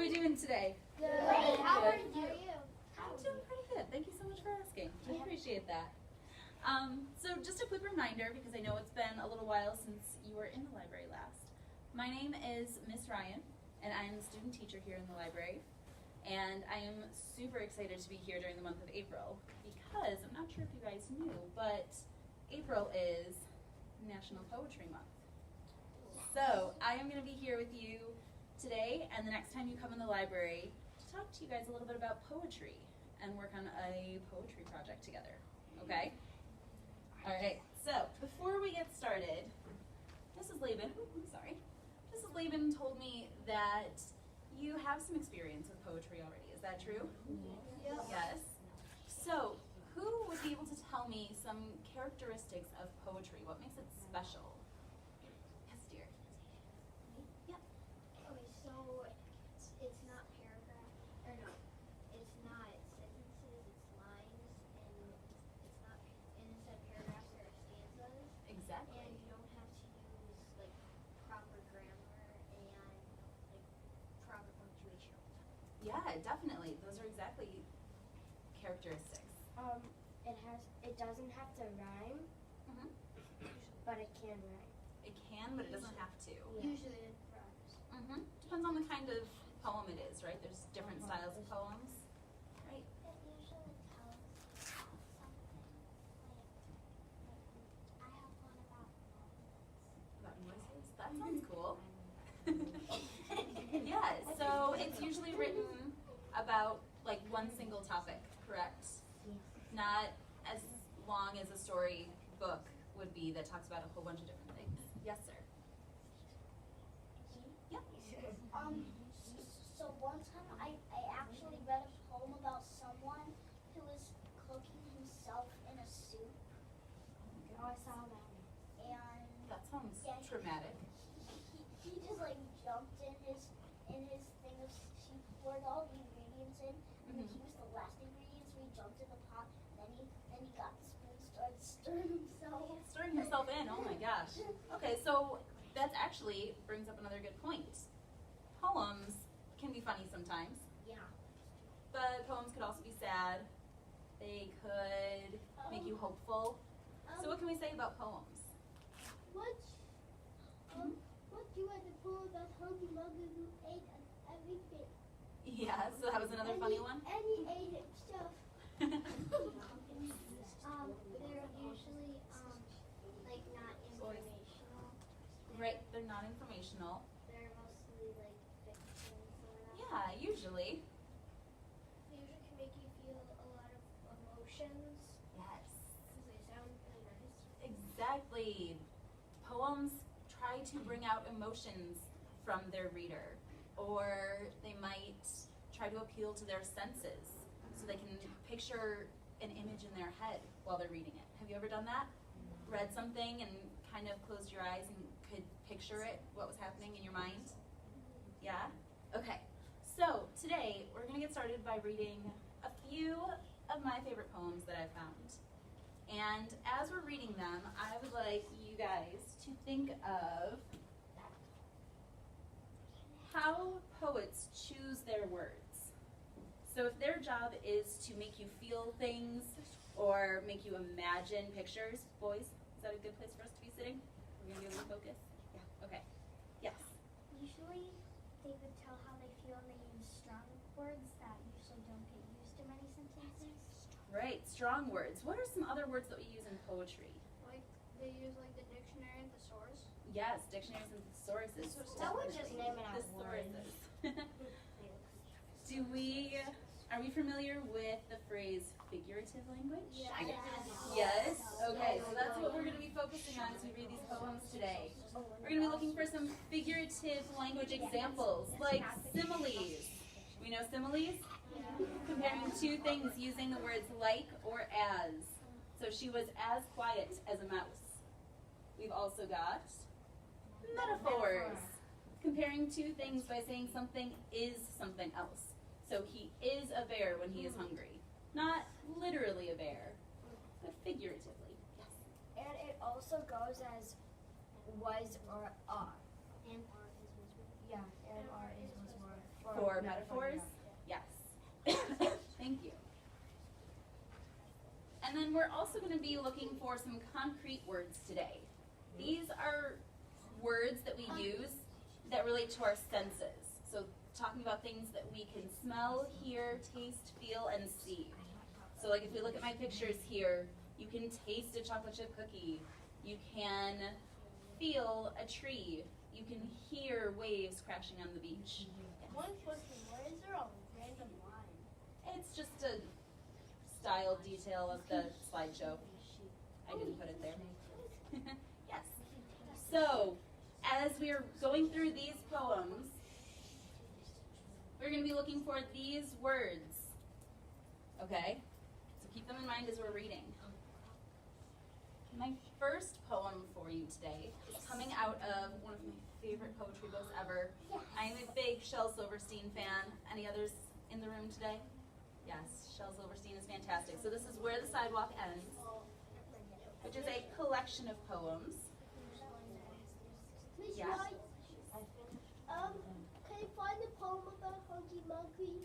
we doing today? Good. How are you? I'm doing pretty good. Thank you so much for asking. I appreciate that. So just a quick reminder, because I know it's been a little while since you were in the library last. My name is Miss Ryan, and I am the student teacher here in the library. And I am super excited to be here during the month of April, because I'm not sure if you guys knew, but April is National Poetry Month. So I am going to be here with you today and the next time you come in the library to talk to you guys a little bit about poetry and work on a poetry project together, okay? All right, so before we get started, Mrs. Laban told me that you have some experience with poetry already. Is that true? Yep. Yes. So who would be able to tell me some characteristics of poetry? What makes it special? Yes, dear. Yep. Okay, so it's not paragraph, or no, it's not sentences, it's lines, and it's not, and instead of paragraphs there are stanzas. Exactly. And you don't have to use like proper grammar and like proper punctuation all the time. Yeah, definitely. Those are exactly characteristics. It doesn't have to rhyme, but it can rhyme. It can, but it doesn't have to. Yeah. Usually it rhymes. Depends on the kind of poem it is, right? There's different styles of poems, right? It usually tells something, I have one about About noises. That sounds cool. Yeah, so it's usually written about like one single topic, correct? Not as long as a story book would be that talks about a whole bunch of different things. Yes, sir. Yep. So one time I actually read a poem about someone who was cooking himself in a soup, Oh, I saw that. and That sounds Yeah. traumatic. he just like jumped in his thing of, he poured all the ingredients in, and then he was the last ingredient, so he jumped in the pot, and then he got the spoon, started stirring himself. Stirring himself in, oh my gosh. Okay, so that actually brings up another good point. Poems can be funny sometimes, Yeah. but poems could also be sad. They could make you hopeful. So what can we say about poems? What you had the poem about Hungry Mugger who ate everything? Yeah, so that was another funny one. And he ate himself. They're usually like not informational. Right, they're not informational. They're mostly like fiction sort of. Yeah, usually. They usually can make you feel a lot of emotions Yes. because they sound really nice. Exactly. Poems try to bring out emotions from their reader, or they might try to appeal to their senses so they can picture an image in their head while they're reading it. Have you ever done that? Read something and kind of closed your eyes and could picture it, what was happening in your mind? Yeah? Okay. So today we're going to get started by reading a few of my favorite poems that I've found. And as we're reading them, I would like you guys to think of how poets choose their words. So if their job is to make you feel things or make you imagine pictures, boys, is that a good place for us to be sitting? We're going to be able to focus? Yeah, okay. Yes. Usually they would tell how they feel and they use strong words that usually don't get used in many sentences. Right, strong words. What are some other words that we use in poetry? Like they use like the dictionary and thesaurus. Yes, dictionaries and thesauruses. I would just name it as Thesauruses. Are we familiar with the phrase figurative language? Yes? Okay, so that's what we're going to be focusing on as we read these poems today. We're going to be looking for some figurative language examples, like similes. We know similes? Comparing two things using the words like or as. So she was as quiet as a mouse. We've also got metaphors. Comparing two things by saying something is something else. So he is a bear when he is hungry. Not literally a bear, but figuratively. Yes. And it also goes as was or are. And are is was. Yeah, and are is was were. for metaphors? Yes. Thank you. And then we're also going to be looking for some concrete words today. These are words that we use that relate to our senses. So talking about things that we can smell, hear, taste, feel, and see. So like if we look at my pictures here, you can taste a chocolate chip cookie. You can feel a tree. You can hear waves crashing on the beach. One question, why is there a random line? It's just a style detail of the slideshow. I didn't put it there. Yes. So, as we're going through these poems, we're going to be looking for these words. Okay? So keep them in mind as we're reading. My first poem for you today is coming out of one of my favorite poetry books ever. I am a big Shel Silverstein fan. Any others in the room today? Yes, Shel Silverstein is fantastic. So this is Where the Sidewalk Ends, which is a collection of poems. Miss Yeah. White, can I find the poem about Hunky Monkey?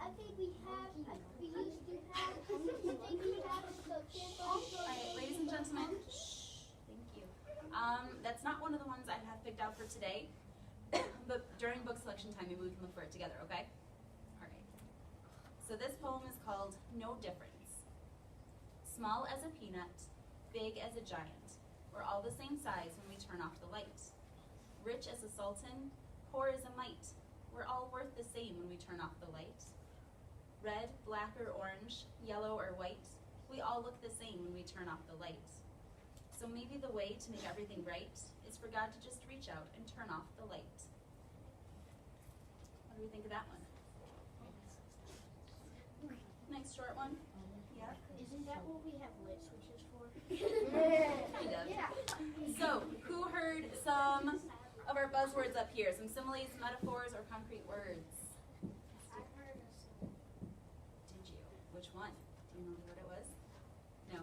I think we have, we used to have, I think we have a All right, ladies and gentlemen, shh, thank you. That's not one of the ones I have picked out for today, but during book selection time, maybe we can look for it together, okay? All right. So this poem is called No Difference. Small as a peanut, big as a giant, we're all the same size when we turn off the light. Rich as a sultan, poor as a mite, we're all worth the same when we turn off the light. Red, black, or orange, yellow, or white, we all look the same when we turn off the light. So maybe the way to make everything right is for God to just reach out and turn off the light. What do we think of that one? Nice short one? Yeah? Isn't that what we have lit switches for? Kind of. Yeah. So, who heard some of our buzzwords up here? Some similes, metaphors, or concrete words? I heard a Did you? Which one? Do you remember what it was? No?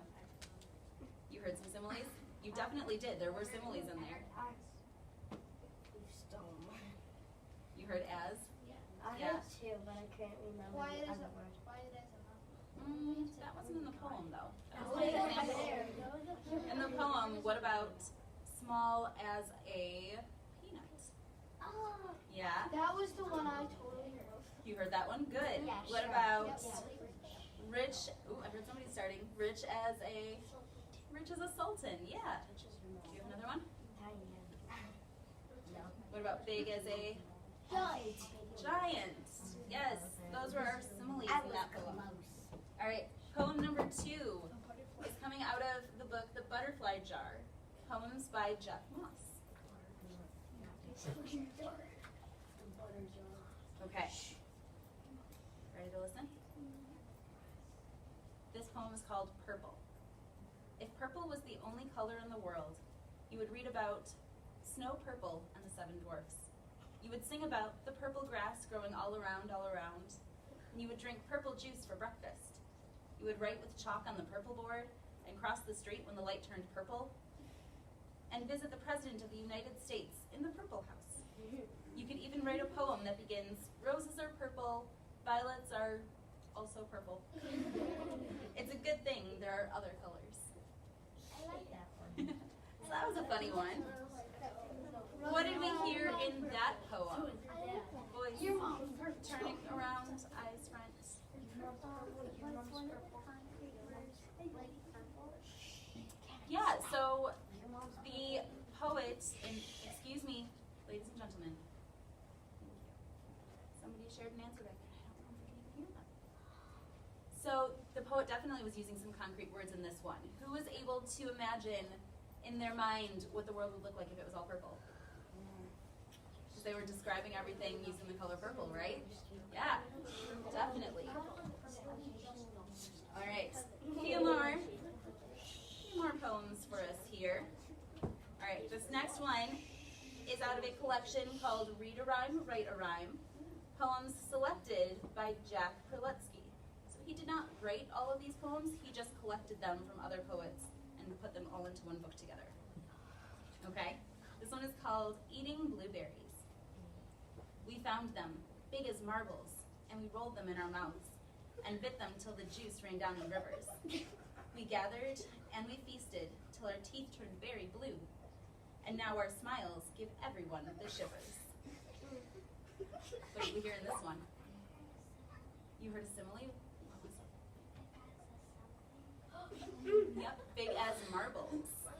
You heard some similes? You definitely did. There were similes in there. You heard as? I Yeah. heard two, but I can't remember Why the is other it? word. Why did I say That wasn't in the poem, though. That was an example. In the poem, what about small as a peanut? Oh, Yeah? that was the one I totally heard. You heard that one? Good. Yeah, What sure. about Yep. rich? Ooh, I heard somebody starting. Rich as a sultan. Yeah. Do you have another one? What about big as a giant? Yes, those were our similes in that poem. All right, poem number 2 is coming out of the book The Butterfly Jar, poems by Jeff Moss. Okay. Ready to listen? This poem is called Purple. If purple was the only color in the world, you would read about snow purple and the 7 dwarfs. You would sing about the purple grass growing all around, and you would drink purple juice for breakfast. You would write with chalk on the purple board and cross the street when the light turned purple, and visit the President of the United States in the Purple House. You could even write a poem that begins, roses are purple, violets are also purple. It's a good thing there are other colors. I like that one. So that was a funny one. What did we hear in that poem? Boys, turning around, eyes front. Yeah, so the poet, excuse me, ladies and gentlemen. Somebody shared an answer back there. I don't know if we can even hear them. So the poet definitely was using some concrete words in this one. Who was able to imagine in their mind what the world would look like if it was all purple? Because they were describing everything using the color purple, right? Yeah, definitely. All right, a few more poems for us here. All right, this next one is out of a collection called Read a Rhyme, Write a Rhyme, poems selected by Jack Perlutsky. So he did not write all of these poems, he just collected them from other poets and put them all into one book together. Okay, this one is called Eating Blueberries. We found them, big as marbles, and we rolled them in our mouths, and bit them till the juice ran down in rivers. We gathered, and we feasted, till our teeth turned very blue, and now our smiles give everyone the shivers. What did we hear in this one? You heard a simile? Yep, big as marbles. I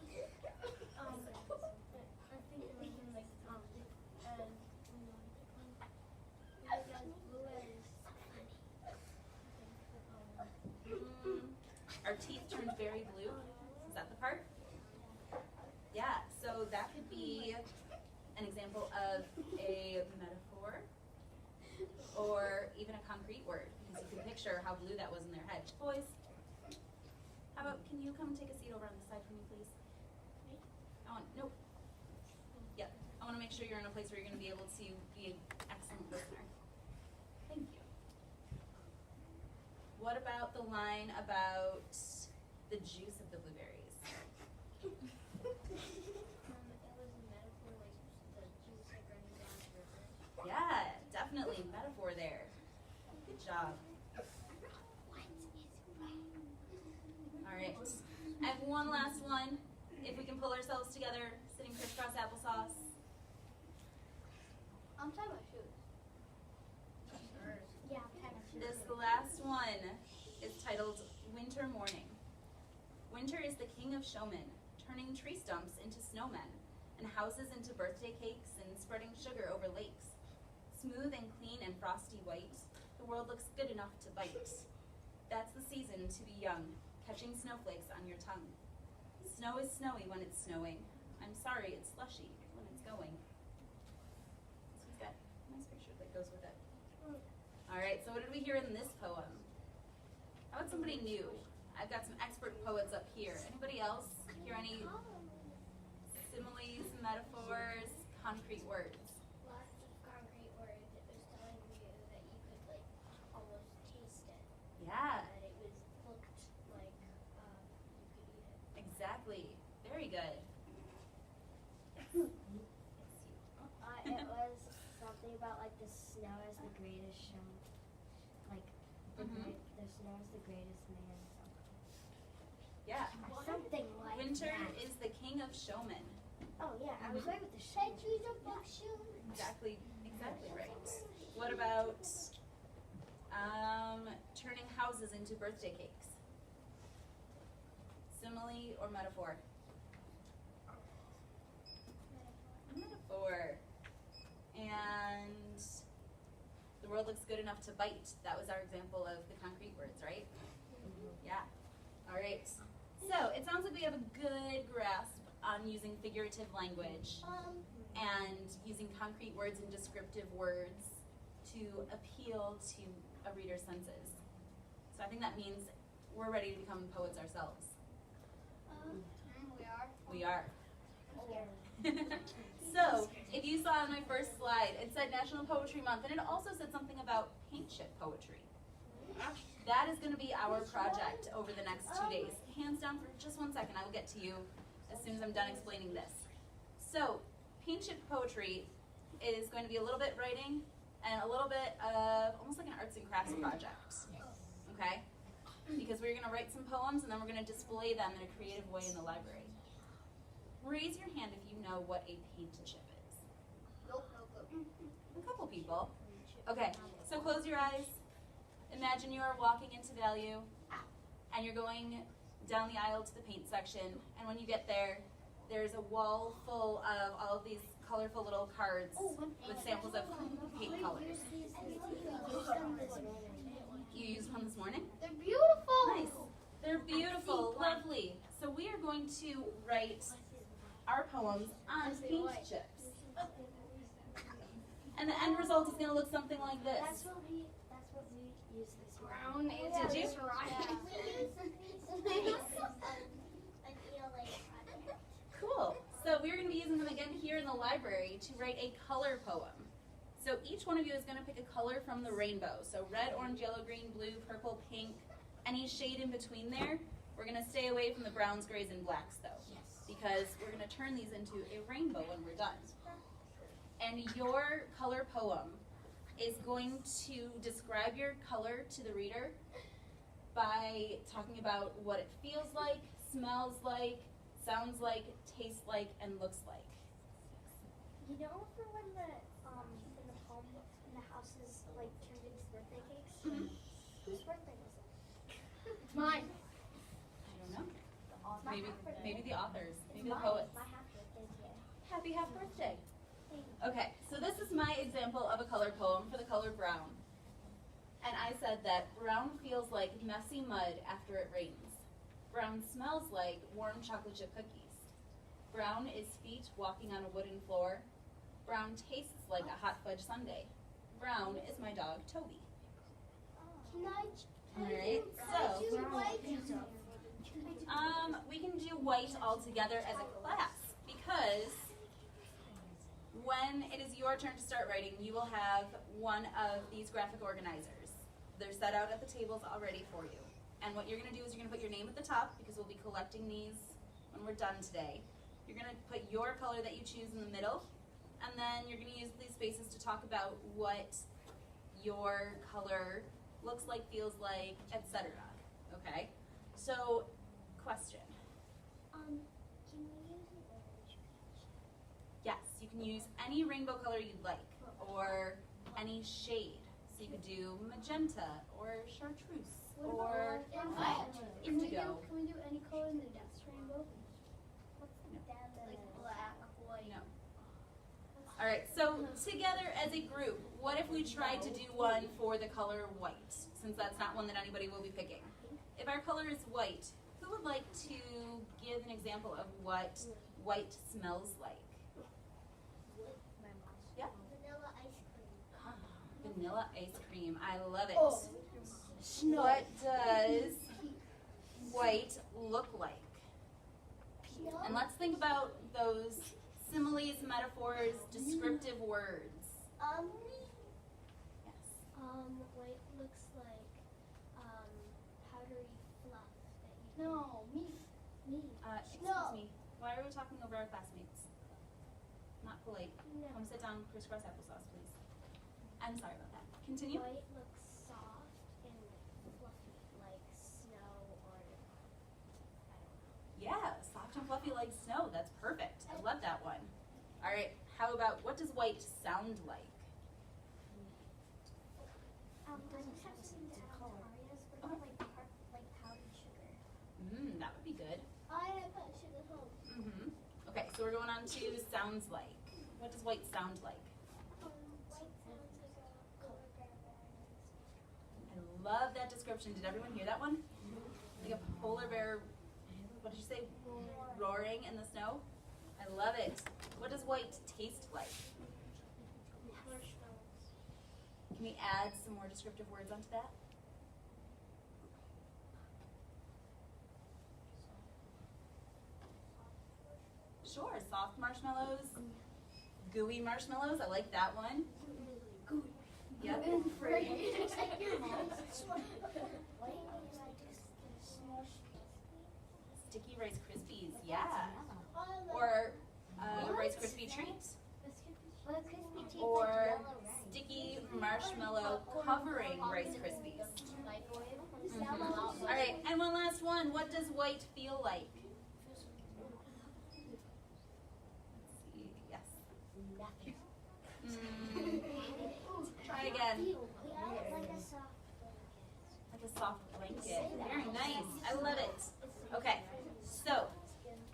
think it was in like Our teeth turned very blue. Is that the part? Yeah, so that could be an example of a metaphor or even a concrete word, because you can picture how blue that was in their head. Boys, how about, can you come take a seat over on the side for me, please? Nope. Yep, I want to make sure you're in a place where you're going to be able to be an excellent listener. Thank you. What about the line about the juice of the blueberries? It was a metaphor, like the juice like running down the river. Yeah, definitely metaphor there. Good job. All right, I have one last one. If we can pull ourselves together, sitting crisscross applesauce. I'm tying my shoes. yeah, kind of. This last one is titled Winter Morning. Winter is the king of showmen, turning tree stumps into snowmen, and houses into birthday cakes, and spreading sugar over lakes. Smooth and clean and frosty white, the world looks good enough to bite. That's the season to be young, catching snowflakes on your tongue. Snow is snowy when it's snowing. I'm sorry it's slushy when it's going. This one's got a nice picture that goes with it. All right, so what did we hear in this poem? How about somebody new? I've got some expert poets up here. Anybody else hear any similes, metaphors, concrete words? Lots of concrete words. It was telling you that you could like almost taste it. Yeah, That it was looked like you could eat it. exactly. Very good. It was something about like the snow as the greatest show, like the snow is the greatest man. Yeah. Something like Winter that. is the king of showmen. Oh yeah, I was Mhm. right with the show. Exactly right. What about turning houses into birthday cakes? Simile or metaphor? Metaphor. And the world looks good enough to bite. That was our example of the concrete words, right? Yeah. All right. So it sounds like we have a good grasp on using figurative language and using concrete words and descriptive words to appeal to a reader's senses. So I think that means we're ready to become poets ourselves. We are. We are. So, if you saw on my first slide, it said National Poetry Month, and it also said something about paint chip poetry. That is going to be our project over the next 2 days. Hands down for just 1 second, I will get to you as soon as I'm done explaining this. So, paint chip poetry is going to be a little bit writing and a little bit of almost like an arts and crafts project. Okay? Because we're going to write some poems and then we're going to display them in a creative way in the library. Raise your hand if you know what a paint chip is. Nope, no clue. A couple people. Okay, so close your eyes. Imagine you are walking into Value and you're going down the aisle to the paint section, and when you get there, there's a wall full of all of these colorful little cards with samples of paint colors. You used one this morning? They're beautiful. Nice. They're beautiful, lovely. So we are going to write our poems on paint chips. And the end result is going to look something like this. That's what we used this morning. Brown. Did you? Cool. So we're going to be using them again here in the library to write a color poem. So each one of you is going to pick a color from the rainbow. So red, orange, yellow, green, blue, purple, pink, any shade in between there. We're going to stay away from the browns, grays, and blacks though. Because we're going to turn these into a rainbow when we're done. And your color poem is going to describe your color to the reader by talking about what it feels like, smells like, sounds like, tastes like, and looks like. You know, for when the home in the house is like turned into birthday cakes. Whose birthday was it? It's mine. I don't know. It's my Maybe half birthday. maybe the authors, maybe the Mine. poets. My half birthday today. Happy half birthday. Thank you. Okay, so this is my example of a color poem for the color brown. And I said that brown feels like messy mud after it rains. Brown smells like warm chocolate chip cookies. Brown is feet walking on a wooden floor. Brown tastes like a hot fudge sundae. Brown is my dog, Toby. Can I? Alright, so do white? we can do white all together as a class because when it is your turn to start writing, you will have one of these graphic organizers. They're set out at the tables already for you. And what you're going to do is you're going to put your name at the top because we'll be collecting these when we're done today. You're going to put your color that you choose in the middle, and then you're going to use these spaces to talk about what your color looks like, feels like, etc. Okay? So, question. Can we use an orange peach? Yes, you can use any rainbow color you'd like, or any shade. So you could do magenta, or chartreuse, or indigo. Can we do any color in the dust rainbow? No. Like black, white. No. All right, so together as a group, what if we tried to do one for the color white, since that's not one that anybody will be picking? If our color is white, who would like to give an example of what white smells like? Yeah? Vanilla ice cream. Vanilla ice cream, I love it. Oh. What does white look like? And let's think about those similes, metaphors, descriptive words. Yes. White looks like powdery fluff that you. No, me. Excuse me. Why are we talking over our classmates? Not polite. No. Come sit down, crisscross applesauce, please. I'm sorry about that. Continue. White looks soft and fluffy, like snow or I don't know. Yeah, soft and fluffy like snow. That's perfect. I love that one. All right. How about what does white sound like? Doesn't have to be Arias, but like powdered sugar. That would be good. I have powdered sugar at home. Okay, so we're going on to sounds like. What does white sound like? White sounds like a color bear. I love that description. Did everyone hear that one? Like a polar bear, what did you say? Roaring in the snow? I love it. What does white taste like? Marshmallows. Can we add some more descriptive words onto that? Sure, soft marshmallows, gooey marshmallows, I like that one. Yep. Sticky Rice Krispies, yeah. Or Rice Krispie treats. Or sticky marshmallow covering Rice Krispies. All right, and one last one. What does white feel like? Let's see. Yes. Try again. Like a soft blanket. Very nice. I love it. Okay, so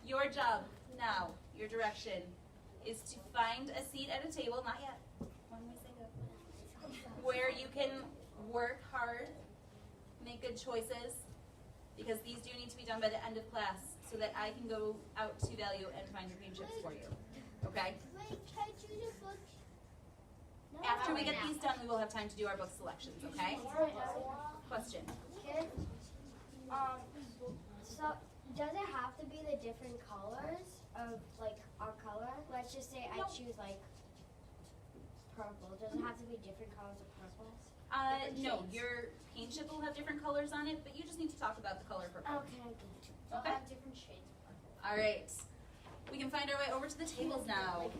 your job now, your direction, is to find a seat at a table, not yet, when we say go, where you can work hard, make good choices, because these do need to be done by the end of class so that I can go out to Value and find your paint chips for you. Okay? Wait, can I choose a book? After we get these done, we will have time to do our book selections, okay? Question. So does it have to be the different colors of like our color? Let's just say I choose like purple. Does it have to be different colors of purple? No, your paint chip will have different colors on it, but you just need to talk about the color purple. Okay. Okay. Have different shades of purple. All right. We can find our way over to the tables now.